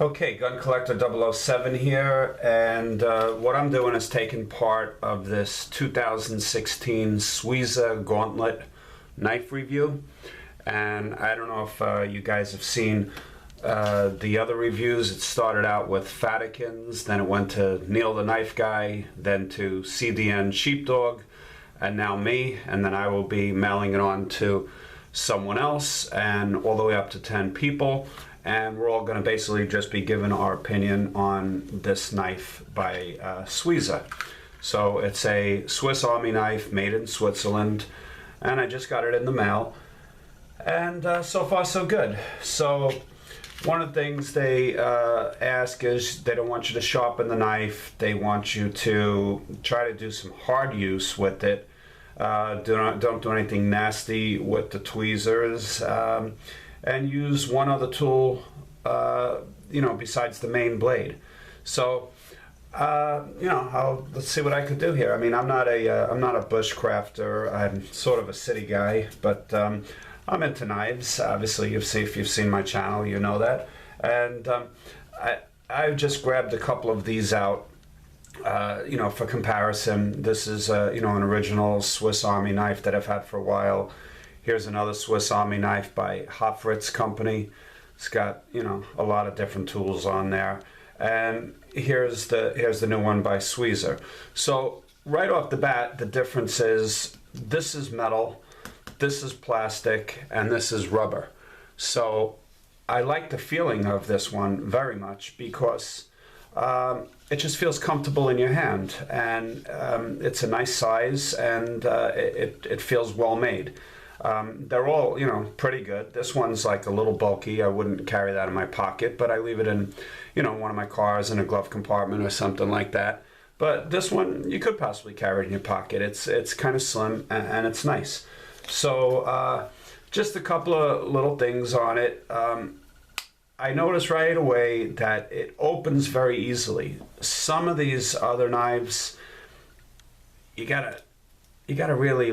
Okay, Gun Collector 007 here, and what I'm doing is taking part of this 2016 Swiza Gauntlet knife review. And I don't know if you guys have seen the other reviews. It started out with Fatadkins, then it went to Neiltheknifeguy, then to CDNsheepdog, and now me, and then I will be mailing it on to someone else, and all the way up to 10 people. And we're all going to basically just be giving our opinion on this knife by Swiza. So it's a Swiss Army knife made in Switzerland, and I just got it in the mail. And so far so good. So one of the things they ask is they don't want you to sharpen the knife. They want you to try to do some hard use with it. Don't do anything nasty with the tweezers. And use one other tool, besides the main blade. So, let's see what I could do here. I mean, I'm not a bushcrafter. I'm sort of a city guy, but I'm into knives. Obviously, if you've seen my channel, you know that. And I just grabbed a couple of these out, for comparison. This is, an original Swiss Army knife that I've had for a while. Here's another Swiss Army knife by Hofritz Company. It's got, a lot of different tools on there. And here's the new one by Swiza. So right off the bat, the difference is this is metal, this is plastic, and this is rubber. So I like the feeling of this one very much because it just feels comfortable in your hand, and it's a nice size, and it feels well made. They're all, pretty good. This one's like a little bulky. I wouldn't carry that in my pocket, but I leave it in, one of my cars in a glove compartment or something like that. But this one, you could possibly carry it in your pocket. It's kind of slim and it's nice. So just a couple of little things on it. I noticed right away that it opens very easily. Some of these other knives, you gotta really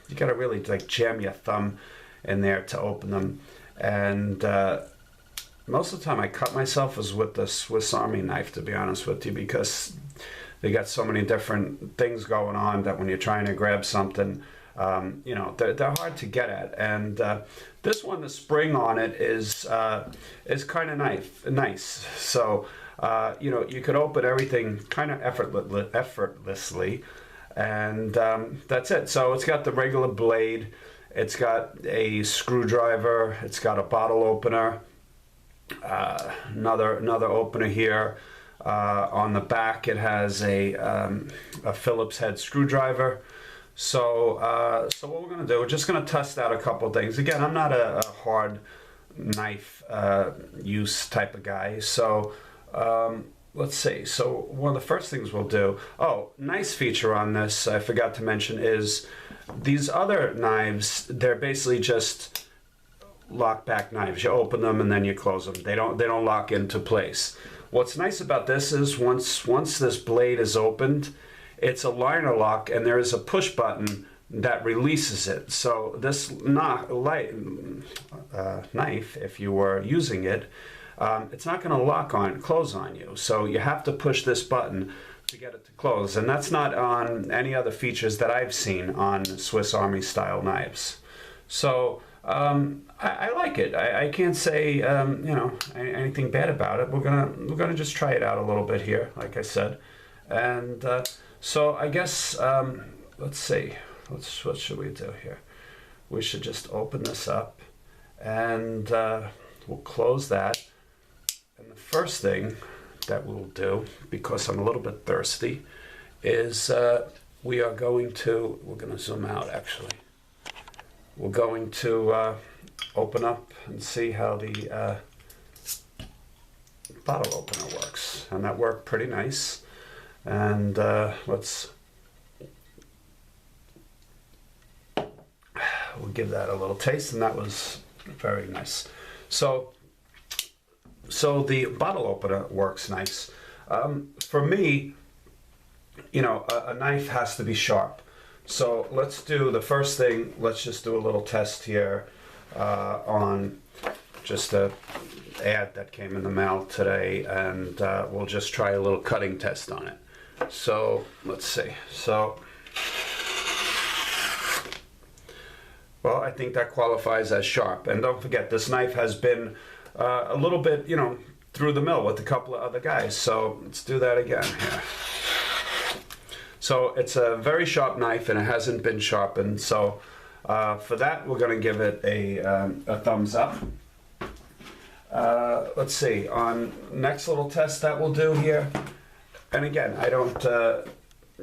you gotta really jam your thumb in there to open them, and most of the time I cut myself is with the Swiss Army knife, to be honest with you, because they got so many different things going on that when you're trying to grab something, they're hard to get at. And this one, the spring on it is kind of nice. So you could open everything kind of effortlessly. And that's it. So it's got the regular blade, it's got a screwdriver, it's got a bottle opener, another opener here. On the back it has a Phillips head screwdriver. So what we're going to do, we're just going to test out a couple things. Again, I'm not a hard knife use type of guy, so let's see. So one of the first things we'll do, nice feature on this, I forgot to mention, is these other knives, they're basically just lock back knives. You open them and then you close them. They don't lock into place. What's nice about this is once this blade is opened, it's a liner lock, and there is a push button that releases it. So this knife, if you were using it, it's not going to close on you. So you have to push this button to get it to close. And that's not on any other features that I've seen on Swiss Army style knives. So I like it. I can't say anything bad about it. We're gonna just try it out a little bit here, like I said. And so I guess let's see. What should we do here? We should just open this up, and we'll close that. And the first thing that we'll do, because I'm a little bit thirsty, is we're going to zoom out actually. We're going to open up and see how the bottle opener works. And that worked pretty nice. And we'll give that a little taste, and that was very nice. So the bottle opener works nice. For me, a knife has to be sharp. So let's do the first thing. Let's just do a little test here on just a ad that came in the mail today, and we'll just try a little cutting test on it. So let's see. So, well, I think that qualifies as sharp. And don't forget, this knife has been a little bit, you know, through the mill with a couple of other guys. So let's do that again here. So it's a very sharp knife, and it hasn't been sharpened. So for that, we're going to give it a thumbs up. Let's see, on next little test that we'll do here. And again, I don't,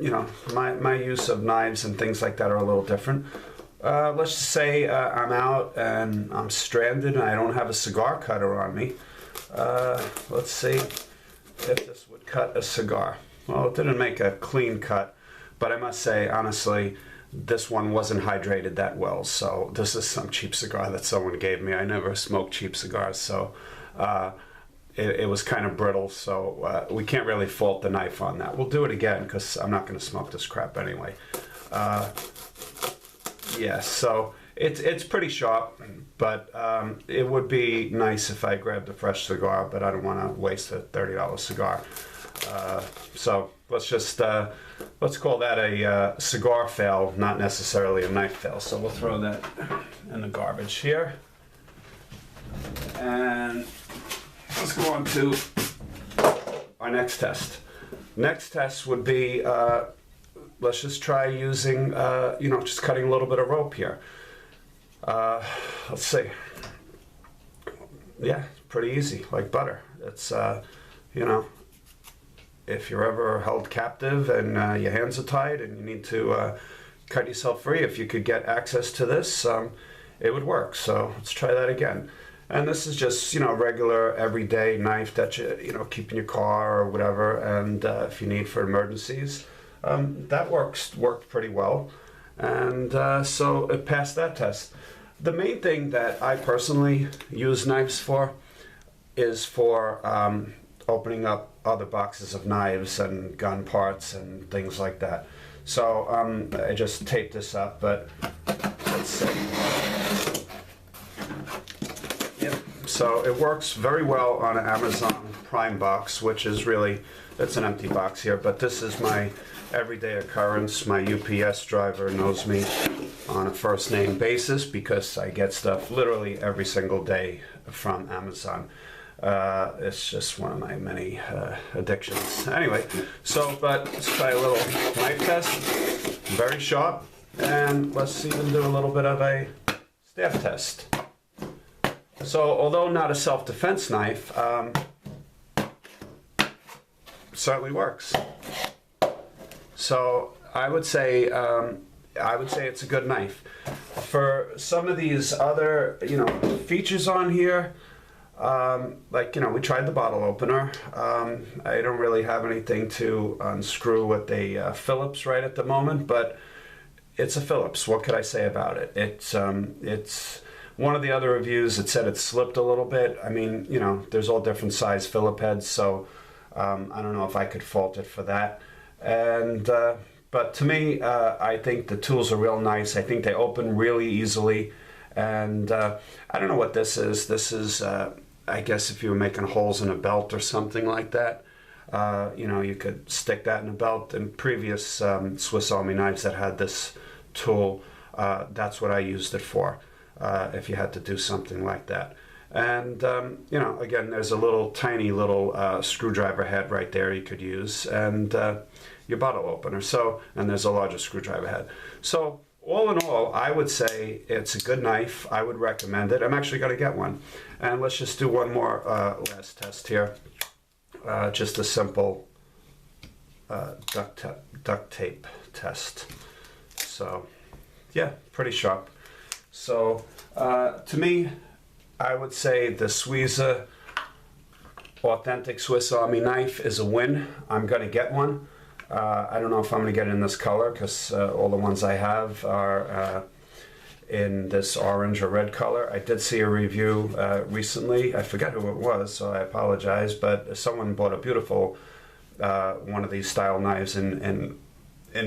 you know, my use of knives and things like that are a little different. Let's just say I'm out and I'm stranded and I don't have a cigar cutter on me. Let's see if this would cut a cigar. Well, it didn't make a clean cut, but I must say, honestly, this one wasn't hydrated that well. So this is some cheap cigar that someone gave me. I never smoked cheap cigars, so it was kind of brittle. So we can't really fault the knife on that. We'll do it again because I'm not going to smoke this crap anyway. Yeah, so it's pretty sharp, but it would be nice if I grabbed a fresh cigar, but I don't want to waste a $30 cigar. So let's just let's call that a cigar fail, not necessarily a knife fail. So we'll throw that in the garbage here, and let's go on to our next test. Next test would be let's just try using you know, just cutting a little bit of rope here. Let's see. Yeah, pretty easy, like butter. It's you know, if you're ever held captive and your hands are tied and you need to cut yourself free, if you could get access to this, it would work. So let's try that again. And this is just, you know, regular everyday knife that you know, keep in your car or whatever, and if you need for emergencies. That worked pretty well, and so it passed that test. The main thing that I personally use knives for is for opening up other boxes of knives and gun parts and things like that. So I just taped this up, but let's see. Yep. So it works very well on an Amazon Prime box, which is really, it's an empty box here, but this is my everyday occurrence. My UPS driver knows me on a first name basis because I get stuff literally every single day from Amazon. It's just one of my many addictions. Anyway, so, but let's try a little knife test. Very sharp. And let's even do a little bit of a stab test. So, although not a self-defense knife, certainly works. So, I would say it's a good knife. For some of these other, you know, features on here, like, you know, we tried the bottle opener. I don't really have anything to unscrew with a Phillips right at the moment, but it's a Phillips. What could I say about it? It's one of the other reviews, it said it slipped a little bit. I mean, you know, there's all different size Phillip heads, so I don't know if I could fault it for that. And but to me, I think the tools are real nice. I think they open really easily. And I don't know what this is. This is, I guess, if you were making holes in a belt or something like that, you know, you could stick that in a belt. In previous Swiss Army knives that had this tool, that's what I used it for, if you had to do something like that. And, you know, again, there's a little tiny little screwdriver head right there you could use, and your bottle opener. So, and there's a larger screwdriver head. So, all in all, I would say it's a good knife. I would recommend it. I'm actually going to get one. And let's just do one more last test here. Just a simple duct tape test. So, yeah, pretty sharp. So, to me, I would say the Swiza Authentic Swiss Army Knife is a win. I'm going to get one. I don't know if I'm going to get it in this color because all the ones I have are in this orange or red color. I did see a review recently. I forget who it was, so I apologize, but someone bought a beautiful one of these style knives in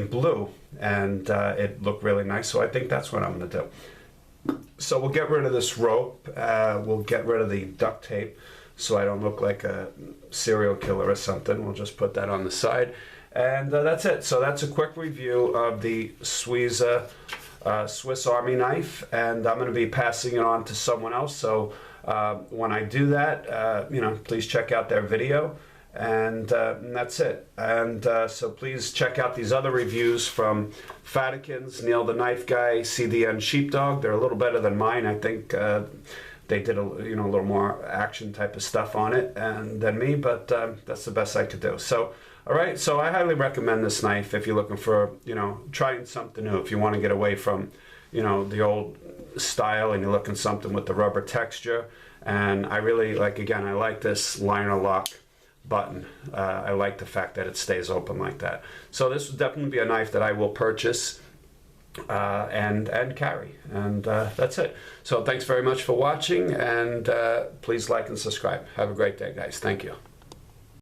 blue, and it looked really nice, so I think that's what I'm going to do. So we'll get rid of this rope. We'll get rid of the duct tape so I don't look like a serial killer or something. We'll just put that on the side. And that's it. So that's a quick review of the Swiza Swiss Army Knife. And I'm going to be passing it on to someone else. So when I do that, please check out their video. And that's it. And so please check out these other reviews from Fatadkins, Neiltheknifeguy, CDNsheepdog. They're a little better than mine. I think they did a little more action type of stuff on it than me, but that's the best I could do. So, all right. So I highly recommend this knife if you're looking for, trying something new. If you want to get away from, the old style and you're looking something with the rubber texture. And I really I like this liner lock button. I like the fact that it stays open like that. So this would definitely be a knife that I will purchase and carry. And that's it. So thanks very much for watching, and please like and subscribe. Have a great day, guys. Thank you.